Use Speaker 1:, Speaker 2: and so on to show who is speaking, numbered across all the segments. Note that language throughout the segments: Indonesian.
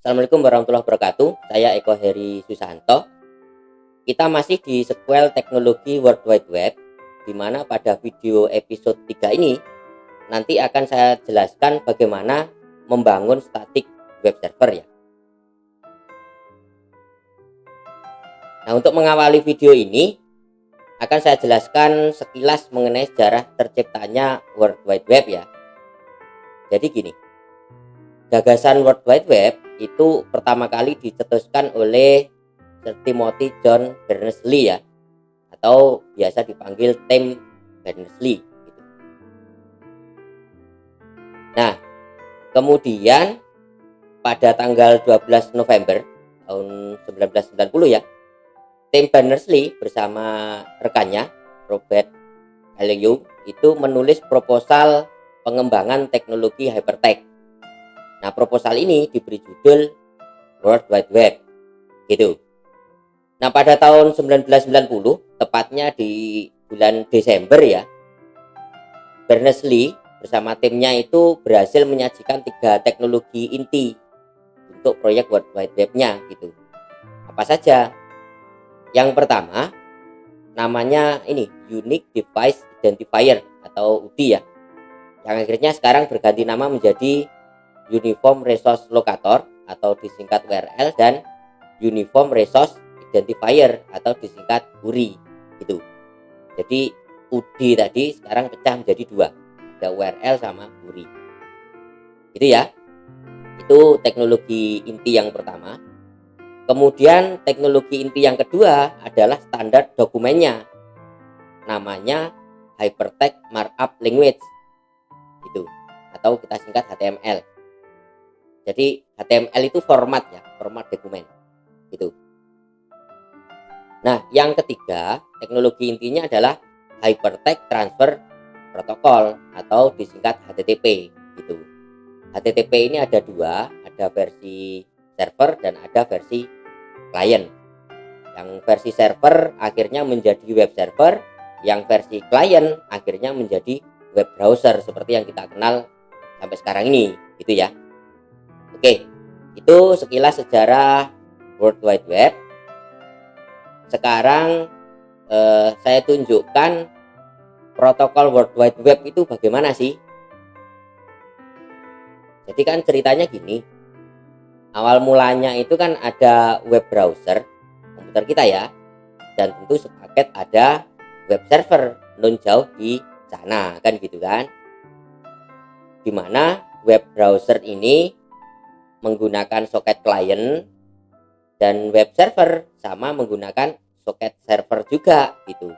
Speaker 1: Assalamualaikum warahmatullahi wabarakatuh. Saya Eko Heri Susanto. Kita masih di sequel teknologi World Wide Web, di mana pada video episode 3 ini nanti akan saya jelaskan bagaimana membangun static web server ya. Nah, untuk mengawali video ini akan saya jelaskan sekilas mengenai sejarah terciptanya World Wide Web ya. Jadi gini, gagasan World Wide Web itu pertama kali dicetuskan oleh Sir Timothy John Berners-Lee ya, atau biasa dipanggil Tim Berners-Lee gitu. Nah, kemudian pada tanggal 12 November tahun 1990 ya, Tim Berners-Lee bersama rekannya Robert Galileo itu menulis proposal pengembangan teknologi hypertext. Nah, proposal ini diberi judul World Wide Web gitu. Nah, pada tahun 1990, tepatnya di bulan Desember ya, Berners-Lee bersama timnya itu berhasil menyajikan 3 teknologi inti untuk proyek World Wide Web-nya gitu. Apa saja? Yang pertama namanya ini Unique Device Identifier atau UDI ya, yang akhirnya sekarang berganti nama menjadi Uniform Resource Locator atau disingkat URL, dan Uniform Resource Identifier atau disingkat URI gitu. Jadi UDI tadi sekarang pecah menjadi 2, ada URL sama URI gitu ya. Itu teknologi inti yang pertama. Kemudian teknologi inti yang kedua adalah standar dokumennya, namanya Hypertext Markup Language gitu, atau kita singkat HTML. Jadi HTML itu format ya, format dokumen gitu. Nah, yang ketiga teknologi intinya adalah Hypertext Transfer Protocol atau disingkat HTTP gitu. HTTP ini ada 2, ada versi server dan ada versi klien. Yang versi server akhirnya menjadi web server, yang versi klien akhirnya menjadi web browser seperti yang kita kenal sampai sekarang ini gitu ya. Oke, itu sekilas sejarah World Wide Web. Sekarang saya tunjukkan protokol World Wide Web itu bagaimana sih. Jadi kan ceritanya gini, awal mulanya itu kan ada web browser komputer kita ya, dan tentu sepaket ada web server non jauh di sana kan gitu kan, dimana web browser ini menggunakan soket klien dan web server sama menggunakan soket server juga gitu.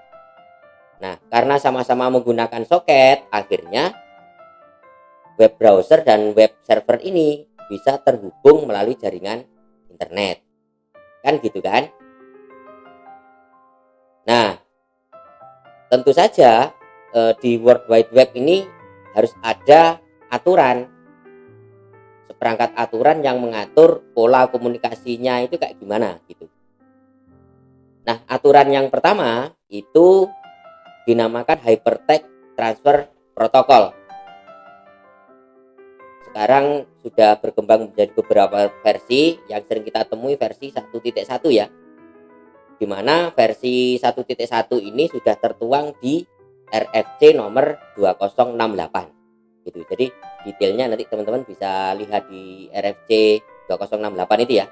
Speaker 1: Nah, karena sama-sama menggunakan soket, akhirnya web browser dan web server ini bisa terhubung melalui jaringan internet kan gitu kan. Nah, tentu saja di World Wide Web ini harus ada aturan, seperangkat aturan yang mengatur pola komunikasinya itu kayak gimana gitu. Nah, aturan yang pertama itu dinamakan Hypertext Transfer Protocol. Sekarang sudah berkembang menjadi beberapa versi, yang sering kita temui versi 1.1 ya, dimana versi 1.1 ini sudah tertuang di RFC nomor 2068 gitu. Jadi detailnya nanti teman-teman bisa lihat di RFC 2068 itu ya.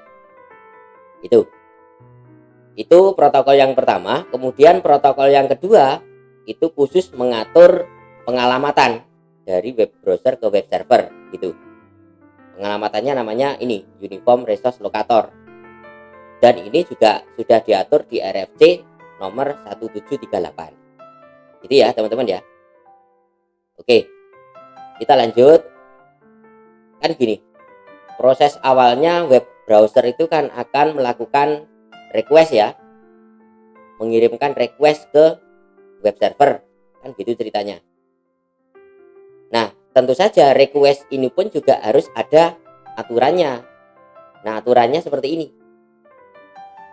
Speaker 1: Itu protokol yang pertama. Kemudian protokol yang kedua itu khusus mengatur pengalamatan dari web browser ke web server gitu. Pengalamatannya namanya ini Uniform Resource Locator, dan ini juga sudah diatur di RFC nomor 1738 gitu ya teman-teman ya. Oke, kita lanjut. Kan gini, proses awalnya web browser itu kan akan melakukan request ya, mengirimkan request ke web server kan gitu ceritanya. Nah, tentu saja request ini pun juga harus ada aturannya. Nah, aturannya seperti ini.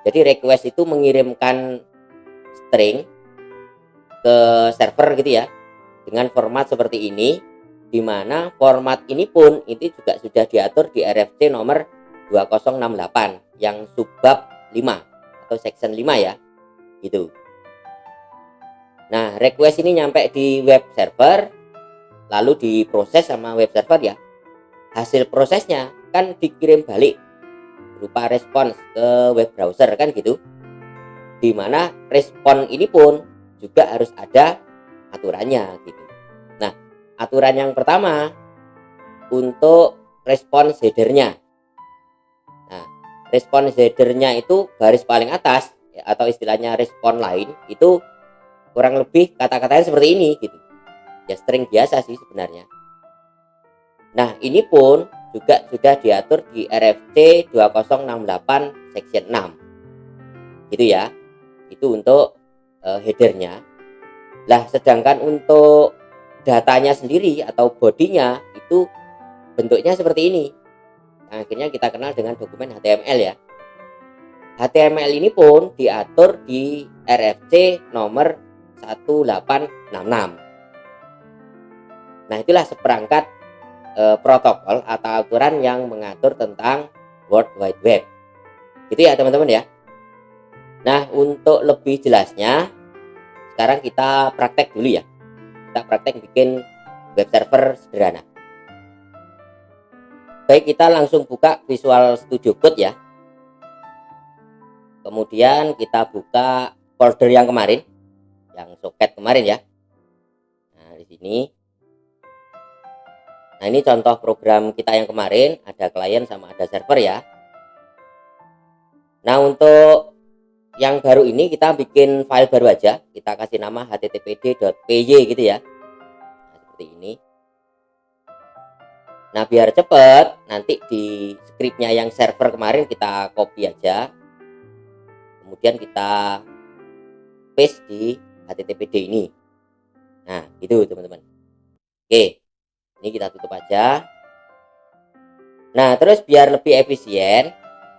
Speaker 1: Jadi request itu mengirimkan string ke server gitu ya, dengan format seperti ini, di mana format ini pun itu juga sudah diatur di RFC nomor 2068 yang subbab 5 atau section 5 ya, gitu. Nah, request ini nyampe di web server, lalu diproses sama web server ya. Hasil prosesnya kan dikirim balik berupa respons ke web browser kan gitu. Dimana respon ini pun juga harus ada aturannya gitu. Nah, aturan yang pertama untuk respons headernya. Nah, respons headernya itu baris paling atas ya, atau istilahnya respon line itu kurang lebih kata-katanya seperti ini gitu. Ya string biasa sih sebenarnya. Nah, ini pun juga sudah diatur di RFC 2068 section 6. Gitu ya. Itu untuk headernya. Lah, sedangkan untuk datanya sendiri atau bodinya itu bentuknya seperti ini. Nah, akhirnya kita kenal dengan dokumen HTML ya. HTML ini pun diatur di RFC nomor 1866. Nah, itulah seperangkat protokol atau aturan yang mengatur tentang World Wide Web. Gitu ya teman-teman ya. Nah, untuk lebih jelasnya sekarang kita praktek dulu ya. Kita praktek bikin web server sederhana. Baik, kita langsung buka Visual Studio Code ya. Kemudian kita buka folder yang kemarin, yang soket kemarin ya. Nah, di sini. Nah, ini contoh program kita yang kemarin, ada klien sama ada server ya. Nah, untuk yang baru ini kita bikin file baru aja, kita kasih nama httpd.py gitu ya. Nah, seperti ini. Nah, biar cepet nanti di scriptnya yang server kemarin kita copy aja, kemudian kita paste di httpd ini. Nah, gitu teman-teman. Oke, ini kita tutup aja. Nah, terus biar lebih efisien,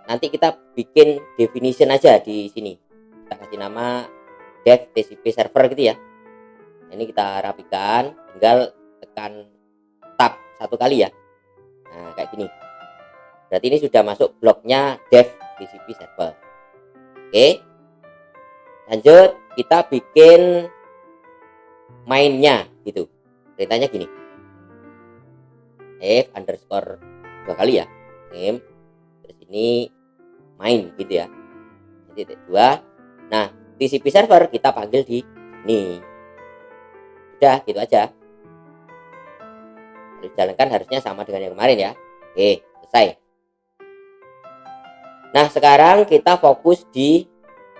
Speaker 1: nanti kita bikin definition aja di sini. Kita kasih nama dev TCP server gitu ya. Ini kita rapikan, tinggal tekan tab satu kali ya. Nah, kayak gini. Berarti ini sudah masuk bloknya dev TCP server. Oke. Lanjut, kita bikin mainnya gitu. Perintahnya gini. If underscore 2 kali ya. Name. Terus ini main gitu ya. Titik 2. Nah, TCP server kita panggil di sini. Udah gitu aja. Lalu jalankan harusnya sama dengan yang kemarin ya. Oke, selesai. Nah, sekarang kita fokus di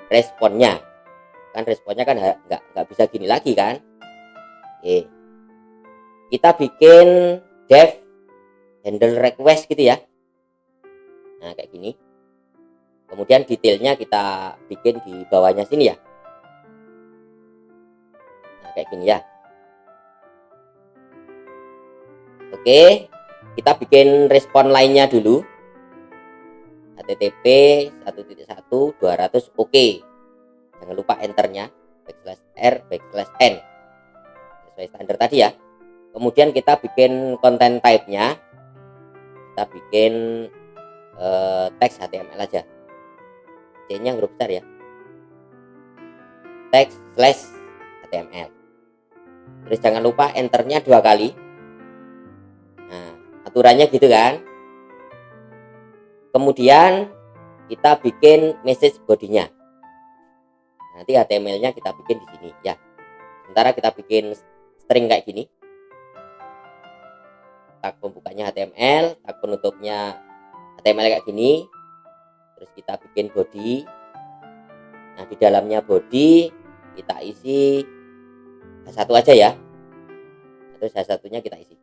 Speaker 1: responnya. Kan responnya kan nggak bisa gini lagi kan. Oke. Kita bikin dev handle request gitu ya. Nah, kayak gini. Kemudian detailnya kita bikin di bawahnya sini ya. Nah, kayak gini ya. Oke, kita bikin respon lainnya dulu. HTTP 1.1 200 oke. Jangan lupa enternya /r/n sesuai standar tadi ya. Kemudian kita bikin content type-nya. Kita bikin teks HTML aja. C-nya huruf besar ya. Teks/HTML. Terus jangan lupa enternya 2 kali. Nah, aturannya gitu kan. Kemudian kita bikin message body-nya. Nanti HTML-nya kita bikin di sini ya. Sementara kita bikin string kayak gini. Tag pembukanya HTML, tag penutupnya HTML kayak gini. Terus kita bikin body. Nah, di dalamnya body kita isi H1 aja ya. Terus H1-nya kita isi.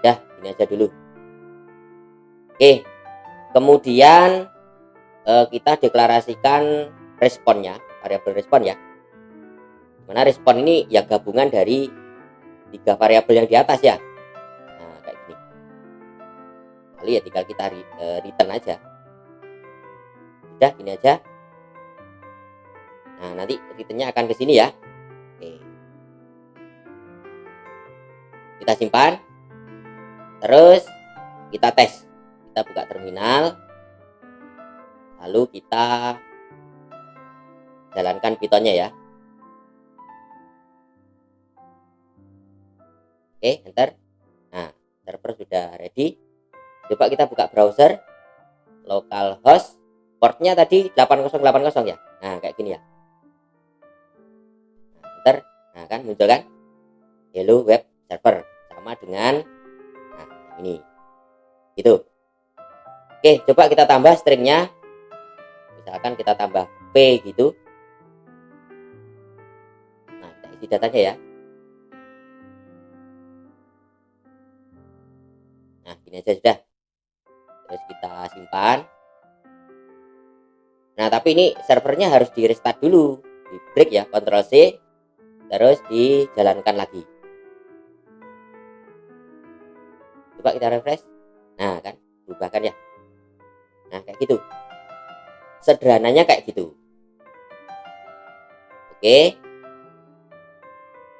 Speaker 1: Ya, ini aja dulu. Oke. Kemudian kita deklarasikan responnya, variabel respon ya. Dimana respon ini ya gabungan dari 3 variabel yang di atas ya. Nah, kayak gini. Lalu ya tinggal kita return aja. Udah, gini aja. Nah, nanti returnnya akan ke sini ya. Oke. Kita simpan. Terus kita tes. Kita buka terminal, lalu kita jalankan Pythonnya ya. Oke, enter. Nah, server sudah ready. Coba kita buka browser, localhost, portnya tadi 8080 ya. Nah, kayak gini ya. Nah, enter. Nah, kan muncul kan hello web server, sama dengan ini gitu. Oke, coba kita tambah stringnya, misalkan kita tambah p gitu. Nah, kita isi datanya ya. Nah, gini aja sudah. Terus kita simpan. Nah, tapi ini servernya harus di restart dulu, di break ya, Ctrl C, terus dijalankan lagi. Coba kita refresh. Nah, kan berubah kan ya. Nah, kayak gitu. Sederhananya kayak gitu. Oke.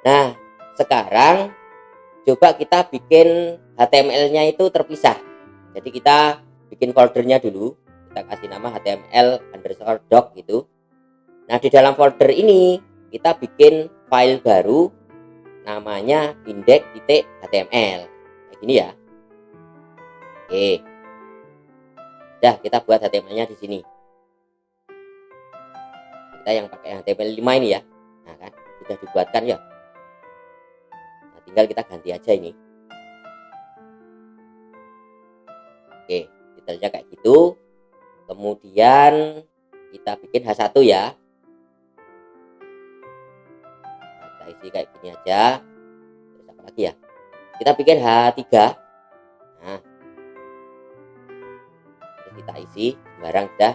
Speaker 1: Nah, sekarang coba kita bikin HTML-nya itu terpisah. Jadi kita bikin foldernya dulu. Kita kasih nama html_doc gitu. Nah, di dalam folder ini kita bikin file baru namanya index.html. Kayak gini ya. Oke. Udah, kita buat HTML-nya di sini. Kita yang pakai HTML5 ini ya. Nah, kan sudah dibuatkan ya. Nah, tinggal kita ganti aja ini. Oke, detailnya kayak gitu. Kemudian kita bikin H1 ya. Nah, kita isi kayak gini aja. Terus apa lagi ya? Kita bikin H3. Nah, terus kita isi sembarang dah.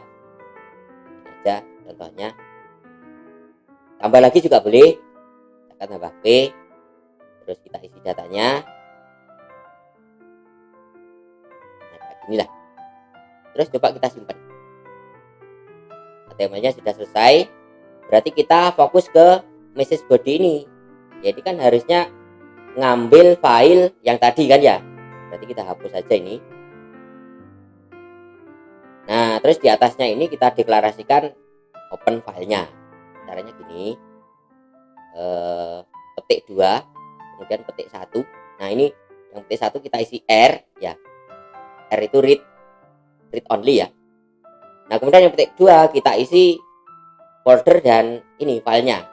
Speaker 1: Ini aja contohnya. Tambah lagi juga boleh. Kita tambah P. Terus kita isi datanya. Nah, kayak ginilah. Terus coba kita simpan. HTML-nya sudah selesai. Berarti kita fokus ke message body ini. Jadi kan harusnya ngambil file yang tadi kan ya. Berarti kita hapus aja ini. Nah, terus di atasnya ini kita deklarasikan open filenya. Caranya gini. Petik 2, kemudian petik 1. Nah, ini yang petik 1 kita isi R ya. R itu read only ya. Nah, kemudian yang petik 2 kita isi folder dan ini filenya.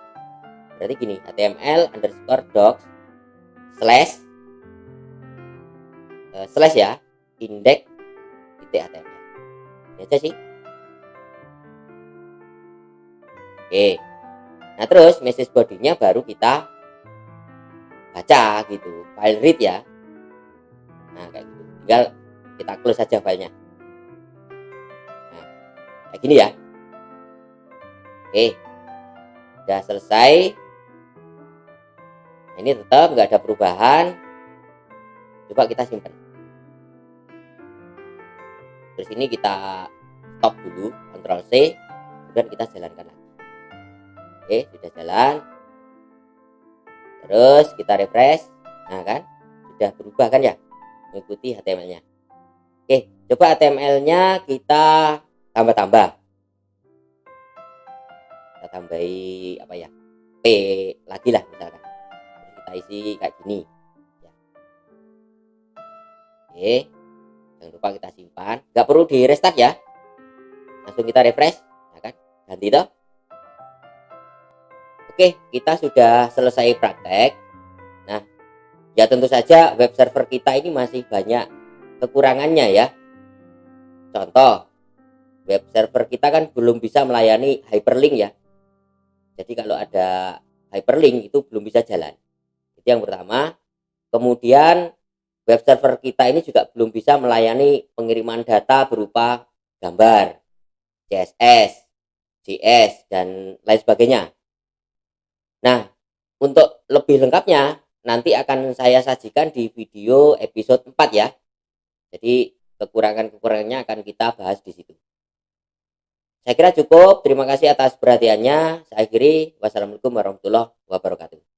Speaker 1: Berarti gini, html_docs slash ya index.html. Ini aja sih. Oke. Nah, terus message body-nya baru kita baca gitu, file read ya. Nah, kayak gitu. Tinggal kita close saja filenya. Nah, kayak gini ya. Oke, udah selesai. Nah, ini tetap nggak ada perubahan. Coba kita simpan. Terus ini kita stop dulu, Ctrl C, kemudian kita jalankan lagi. Oke, sudah jalan. Terus kita refresh. Nah, kan sudah berubah kan ya, mengikuti HTML-nya. Oke, coba HTML-nya kita tambah-tambah. Kita tambahi apa ya, P lagi lah misalkan. Terus kita isi kayak gini ya. Oke, jangan lupa kita simpan. Nggak perlu di restart ya, langsung kita refresh. Nah, kan ganti toh. Oke, kita sudah selesai praktek. Nah, ya tentu saja web server kita ini masih banyak kekurangannya ya. Contoh, web server kita kan belum bisa melayani hyperlink ya. Jadi kalau ada hyperlink itu belum bisa jalan. Itu yang pertama. Kemudian web server kita ini juga belum bisa melayani pengiriman data berupa gambar, CSS, JS, dan lain sebagainya. Nah, untuk lebih lengkapnya nanti akan saya sajikan di video episode 4 ya. Jadi kekurangan-kekurangannya akan kita bahas di situ. Saya kira cukup. Terima kasih atas perhatiannya. Saya akhiri. Wassalamualaikum warahmatullahi wabarakatuh.